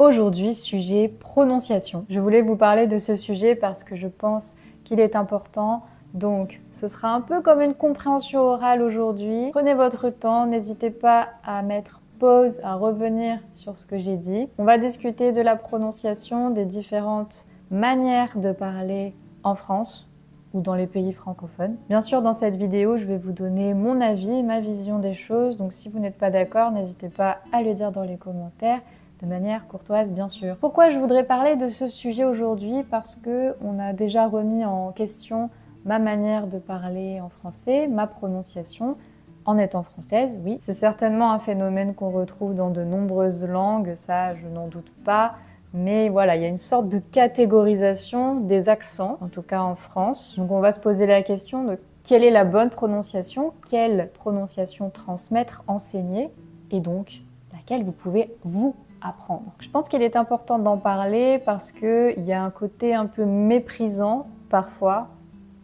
Aujourd'hui, sujet prononciation. Je voulais vous parler de ce sujet parce que je pense qu'il est important. Donc, ce sera un peu comme une compréhension orale aujourd'hui. Prenez votre temps, n'hésitez pas à mettre pause, à revenir sur ce que j'ai dit. On va discuter de la prononciation, des différentes manières de parler en France ou dans les pays francophones. Bien sûr, dans cette vidéo, je vais vous donner mon avis, ma vision des choses. Donc, si vous n'êtes pas d'accord, n'hésitez pas à le dire dans les commentaires. De manière courtoise, bien sûr. Pourquoi je voudrais parler de ce sujet aujourd'hui? Parce que on a déjà remis en question ma manière de parler en français, ma prononciation, en étant française, oui. C'est certainement un phénomène qu'on retrouve dans de nombreuses langues, ça je n'en doute pas. Mais voilà, il y a une sorte de catégorisation des accents, en tout cas en France. Donc on va se poser la question de quelle est la bonne prononciation, quelle prononciation transmettre, enseigner, et donc laquelle vous pouvez vous apprendre. Je pense qu'il est important d'en parler parce qu'il y a un côté un peu méprisant parfois,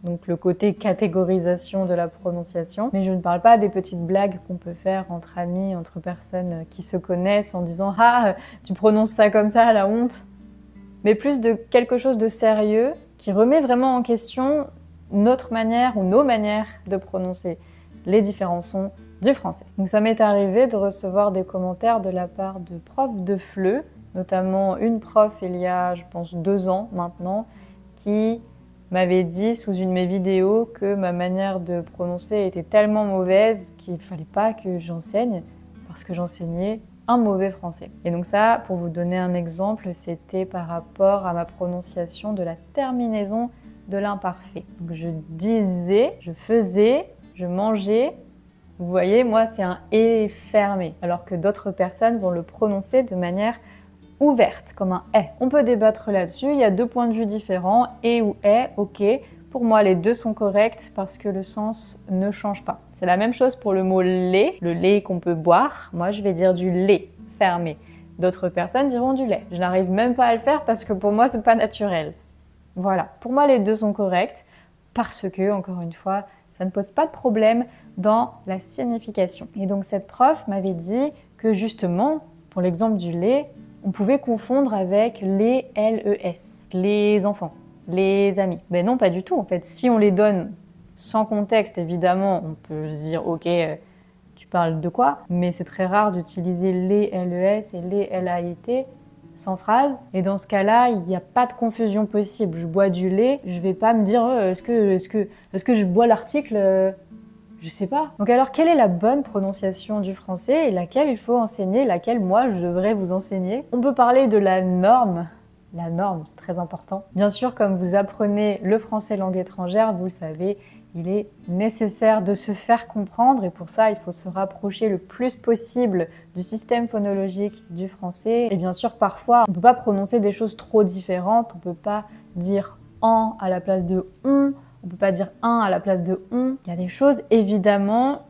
donc le côté catégorisation de la prononciation. Mais je ne parle pas des petites blagues qu'on peut faire entre amis, entre personnes qui se connaissent en disant « Ah, tu prononces ça comme ça, la honte !» mais plus de quelque chose de sérieux qui remet vraiment en question notre manière ou nos manières de prononcer les différents sons du français. Donc ça m'est arrivé de recevoir des commentaires de la part de profs de FLE, notamment une prof il y a, je pense, 2 ans maintenant, qui m'avait dit sous une de mes vidéos que ma manière de prononcer était tellement mauvaise qu'il ne fallait pas que j'enseigne parce que j'enseignais un mauvais français. Et donc ça, pour vous donner un exemple, c'était par rapport à ma prononciation de la terminaison de l'imparfait. Donc je disais, je faisais, je mangeais. Vous voyez, moi, c'est un « et » fermé, alors que d'autres personnes vont le prononcer de manière ouverte, comme un « est ». On peut débattre là-dessus, il y a 2 points de vue différents, « et » ou « est », ok. Pour moi, les 2 sont corrects parce que le sens ne change pas. C'est la même chose pour le mot « lait », le lait qu'on peut boire. Moi, je vais dire du lait, fermé. D'autres personnes diront du lait. Je n'arrive même pas à le faire parce que pour moi, c'est pas naturel. Voilà, pour moi, les 2 sont corrects parce que, encore une fois, ça ne pose pas de problème dans la signification. Et donc cette prof m'avait dit que justement, pour l'exemple du lait, on pouvait confondre avec les LES, les enfants, les amis. Ben non, pas du tout en fait. Si on les donne sans contexte, évidemment, on peut se dire ok, tu parles de quoi? Mais c'est très rare d'utiliser les LES et les LAIT sans phrase. Et dans ce cas-là, il n'y a pas de confusion possible. Je bois du lait, je vais pas me dire est-ce que je bois l'article je sais pas. Donc alors, quelle est la bonne prononciation du français et laquelle il faut enseigner, laquelle moi je devrais vous enseigner? On peut parler de la norme. La norme, c'est très important. Bien sûr, comme vous apprenez le français langue étrangère, vous le savez, il est nécessaire de se faire comprendre et pour ça, il faut se rapprocher le plus possible du système phonologique du français. Et bien sûr, parfois, on ne peut pas prononcer des choses trop différentes. On ne peut pas dire « en » à la place de « on ». On ne peut pas dire « un » à la place de « on ». Il y a des choses, évidemment,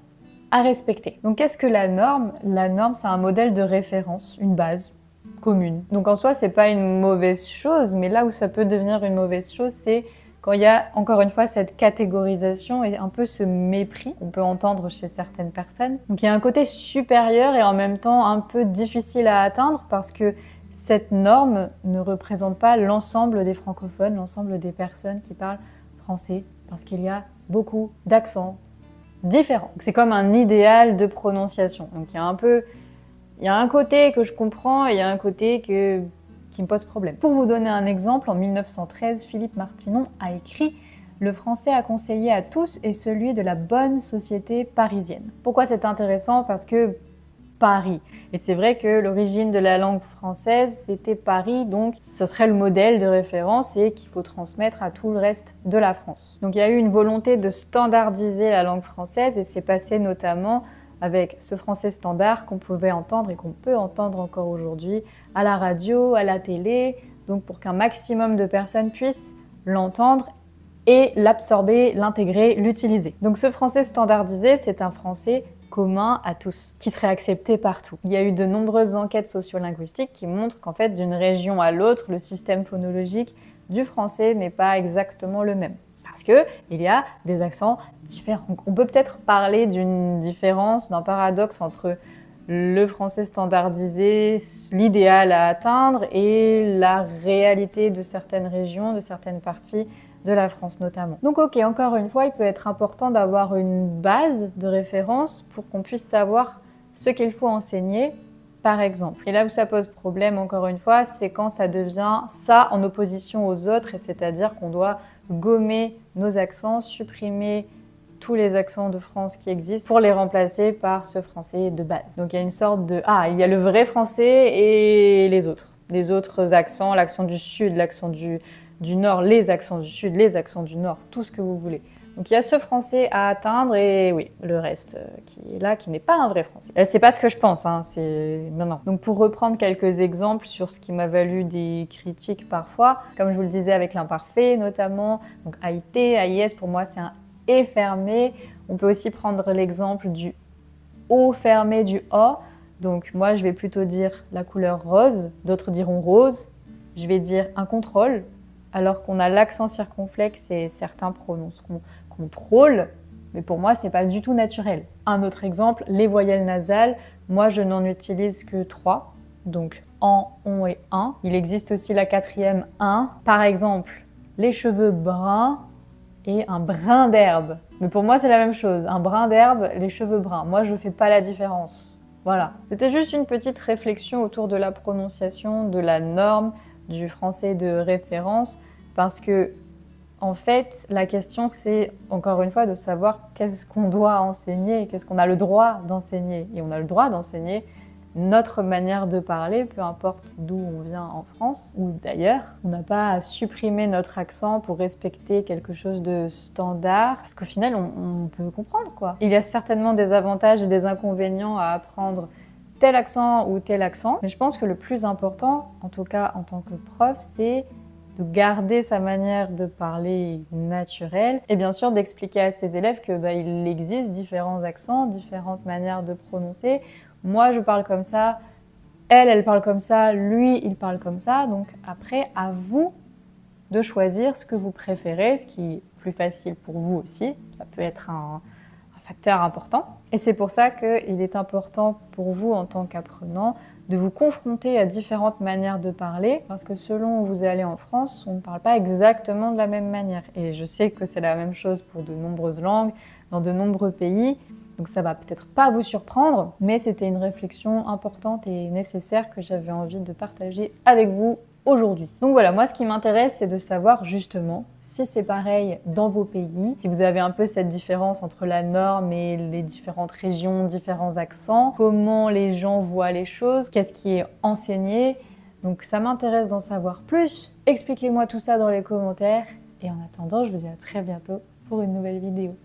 à respecter. Donc, qu'est-ce que la norme? La norme, c'est un modèle de référence, une base commune. Donc, en soi, c'est pas une mauvaise chose, mais là où ça peut devenir une mauvaise chose, c'est quand il y a, encore une fois, cette catégorisation et un peu ce mépris qu'on peut entendre chez certaines personnes. Donc, il y a un côté supérieur et en même temps un peu difficile à atteindre parce que cette norme ne représente pas l'ensemble des francophones, l'ensemble des personnes qui parlent français, parce qu'il y a beaucoup d'accents différents. C'est comme un idéal de prononciation. Donc il y a un côté que je comprends et il y a un côté qui me pose problème. Pour vous donner un exemple, en 1913, Philippe Martinon a écrit « Le français à conseiller à tous est celui de la bonne société parisienne ». Pourquoi c'est intéressant? Parce que Paris. Et c'est vrai que l'origine de la langue française, c'était Paris, donc ce serait le modèle de référence et qu'il faut transmettre à tout le reste de la France. Donc il y a eu une volonté de standardiser la langue française et c'est passé notamment avec ce français standard qu'on pouvait entendre et qu'on peut entendre encore aujourd'hui à la radio, à la télé, donc pour qu'un maximum de personnes puissent l'entendre et l'absorber, l'intégrer, l'utiliser. Donc ce français standardisé, c'est un français commun à tous, qui serait accepté partout. Il y a eu de nombreuses enquêtes sociolinguistiques qui montrent qu'en fait, d'une région à l'autre, le système phonologique du français n'est pas exactement le même. Parce qu'il y a des accents différents. Donc, on peut peut-être parler d'une différence, d'un paradoxe entre le français standardisé, l'idéal à atteindre et la réalité de certaines régions, de certaines parties de la France notamment. Donc ok, encore une fois, il peut être important d'avoir une base de référence pour qu'on puisse savoir ce qu'il faut enseigner, par exemple. Et là où ça pose problème, encore une fois, c'est quand ça devient ça en opposition aux autres, et c'est-à-dire qu'on doit gommer nos accents, supprimer tous les accents de France qui existent pour les remplacer par ce français de base. Donc il y a une sorte de... Ah, il y a le vrai français et les autres. Les autres accents, l'accent du sud, l'accent du nord, les accents du sud, les accents du nord, tout ce que vous voulez. Donc il y a ce français à atteindre et oui, le reste qui est là, qui n'est pas un vrai français. C'est pas ce que je pense, hein, c'est... Non. Donc pour reprendre quelques exemples sur ce qui m'a valu des critiques parfois, comme je vous le disais avec l'imparfait notamment, donc AIT, AIS, pour moi c'est un et fermé. On peut aussi prendre l'exemple du O fermé du O. Donc moi, je vais plutôt dire la couleur rose, d'autres diront rose. Je vais dire un contrôle, alors qu'on a l'accent circonflexe et certains prononceront contrôle, mais pour moi, c'est pas du tout naturel. Un autre exemple, les voyelles nasales. Moi, je n'en utilise que 3, donc en, on et un. Il existe aussi la quatrième un. Par exemple, les cheveux bruns et un brin d'herbe. Mais pour moi, c'est la même chose. Un brin d'herbe, les cheveux bruns. Moi, je fais pas la différence. Voilà. C'était juste une petite réflexion autour de la prononciation, de la norme, du français de référence, parce que, en fait, la question, c'est, encore une fois, de savoir qu'est-ce qu'on doit enseigner, qu'est-ce qu'on a le droit d'enseigner. Et on a le droit d'enseigner notre manière de parler, peu importe d'où on vient en France ou d'ailleurs. On n'a pas à supprimer notre accent pour respecter quelque chose de standard, parce qu'au final, on peut comprendre, quoi. Il y a certainement des avantages et des inconvénients à apprendre tel accent ou tel accent, mais je pense que le plus important, en tout cas en tant que prof, c'est de garder sa manière de parler naturelle et bien sûr d'expliquer à ses élèves que il existe différents accents, différentes manières de prononcer. Moi, je parle comme ça, elle parle comme ça, lui, il parle comme ça. Donc après, à vous de choisir ce que vous préférez, ce qui est plus facile pour vous aussi. Ça peut être un facteur important. Et c'est pour ça qu'il est important pour vous, en tant qu'apprenant, de vous confronter à différentes manières de parler, parce que selon où vous allez en France, on ne parle pas exactement de la même manière. Et je sais que c'est la même chose pour de nombreuses langues, dans de nombreux pays. Donc ça va peut-être pas vous surprendre, mais c'était une réflexion importante et nécessaire que j'avais envie de partager avec vous aujourd'hui. Donc voilà, moi ce qui m'intéresse, c'est de savoir justement si c'est pareil dans vos pays, si vous avez un peu cette différence entre la norme et les différentes régions, différents accents, comment les gens voient les choses, qu'est-ce qui est enseigné. Donc ça m'intéresse d'en savoir plus. Expliquez-moi tout ça dans les commentaires. Et en attendant, je vous dis à très bientôt pour une nouvelle vidéo.